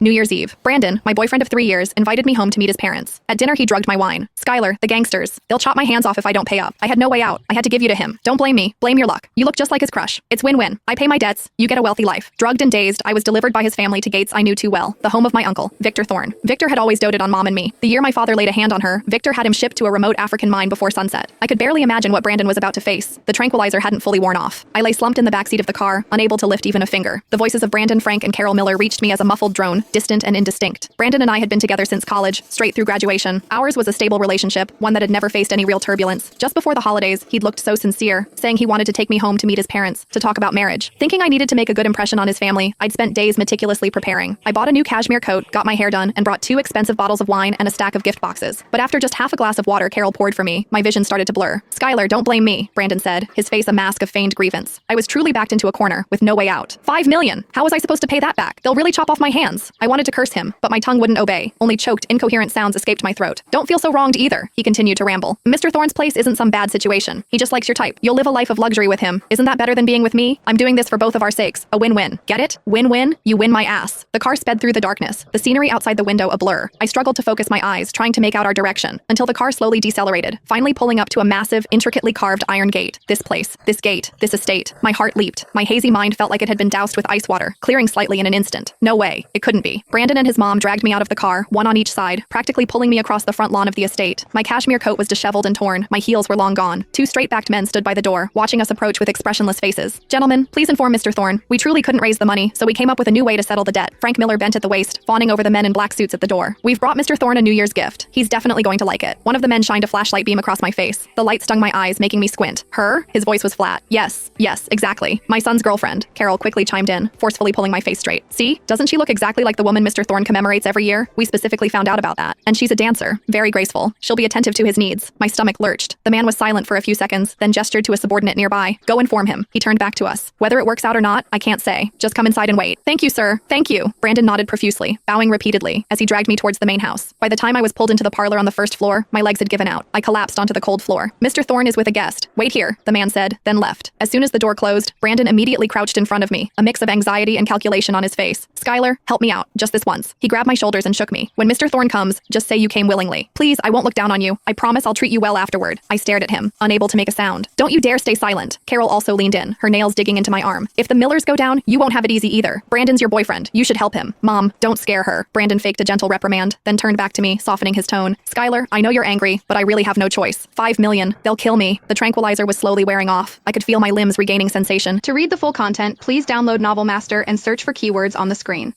New Year's Eve. Brandon, my boyfriend of 3 years, invited me home to meet his parents. At dinner, he drugged my wine. Skylar, the gangsters. They'll chop my hands off if I don't pay up. I had no way out. I had to give you to him. Don't blame me. Blame your luck. You look just like his crush. It's win-win. I pay my debts. You get a wealthy life. Drugged and dazed, I was delivered by his family to gates I knew too well. The home of my uncle, Victor Thorne. Victor had always doted on Mom and me. The year my father laid a hand on her, Victor had him shipped to a remote African mine before sunset. I could barely imagine what Brandon was about to face. The tranquilizer hadn't fully worn off. I lay slumped in the backseat of the car, unable to lift even a finger. The voices of Brandon, Frank, and Carol Miller reached me as a muffled drone, distant and indistinct. Brandon and I had been together since college, straight through graduation. Ours was a stable relationship, one that had never faced any real turbulence. Just before the holidays, he'd looked so sincere, saying he wanted to take me home to meet his parents, to talk about marriage. Thinking I needed to make a good impression on his family, I'd spent days meticulously preparing. I bought a new cashmere coat, got my hair done, and brought 2 expensive bottles of wine and a stack of gift boxes. But after just half a glass of water Carol poured for me, my vision started to blur. Skylar, don't blame me, Brandon said, his face a mask of feigned grievance. I was truly backed into a corner, with no way out. $5 million! How was I supposed to pay that back? They'll really chop off my hands. I wanted to curse him, but my tongue wouldn't obey. Only choked, incoherent sounds escaped my throat. Don't feel so wronged either, he continued to ramble. Mr. Thorne's place isn't some bad situation. He just likes your type. You'll live a life of luxury with him. Isn't that better than being with me? I'm doing this for both of our sakes. A win-win. Get it? Win-win? You win my ass. The car sped through the darkness, the scenery outside the window a blur. I struggled to focus my eyes, trying to make out our direction, until the car slowly decelerated, finally pulling up to a massive, intricately carved iron gate. This place, this gate, this estate. My heart leaped. My hazy mind felt like it had been doused with ice water, clearing slightly in an instant. No way. It couldn't be. Brandon and his mom dragged me out of the car, one on each side, practically pulling me across the front lawn of the estate. My cashmere coat was disheveled and torn. My heels were long gone. 2 straight-backed men stood by the door, watching us approach with expressionless faces. Gentlemen, please inform Mr. Thorne. We truly couldn't raise the money, so we came up with a new way to settle the debt. Frank Miller bent at the waist, fawning over the men in black suits at the door. We've brought Mr. Thorne a New Year's gift. He's definitely going to like it. One of the men shined a flashlight beam across my face. The light stung my eyes, making me squint. Her? His voice was flat. Yes, exactly. My son's girlfriend. Carol quickly chimed in, forcefully pulling my face straight. See? Doesn't she look exactly like the woman Mr. Thorne commemorates every year? We specifically found out about that. And she's a dancer. Very graceful. She'll be attentive to his needs. My stomach lurched. The man was silent for a few seconds, then gestured to a subordinate nearby. Go inform him. He turned back to us. Whether it works out or not, I can't say. Just come inside and wait. Thank you, sir. Thank you. Brandon nodded profusely, bowing repeatedly, as he dragged me towards the main house. By the time I was pulled into the parlor on the first floor, my legs had given out. I collapsed onto the cold floor. Mr. Thorne is with a guest. Wait here, the man said, then left. As soon as the door closed, Brandon immediately crouched in front of me, a mix of anxiety and calculation on his face. Skylar, help me out, just this once. He grabbed my shoulders and shook me. When Mr. Thorne comes, just say you came willingly. Please, I won't look down on you. I promise I'll treat you well afterward. I stared at him, unable to make a sound. Don't you dare stay silent. Carol also leaned in, her nails digging into my arm. If the Millers go down, you won't have it easy either. Brandon's your boyfriend. You should help him. Mom, don't scare her. Brandon faked a gentle reprimand, then turned back to me, softening his tone. Skylar, I know you're angry, but I really have no choice. $5 million. They'll kill me. The tranquilizer was slowly wearing off. I could feel my limbs regaining sensation. To read the full content, please download Novel Master and search for keywords on the screen.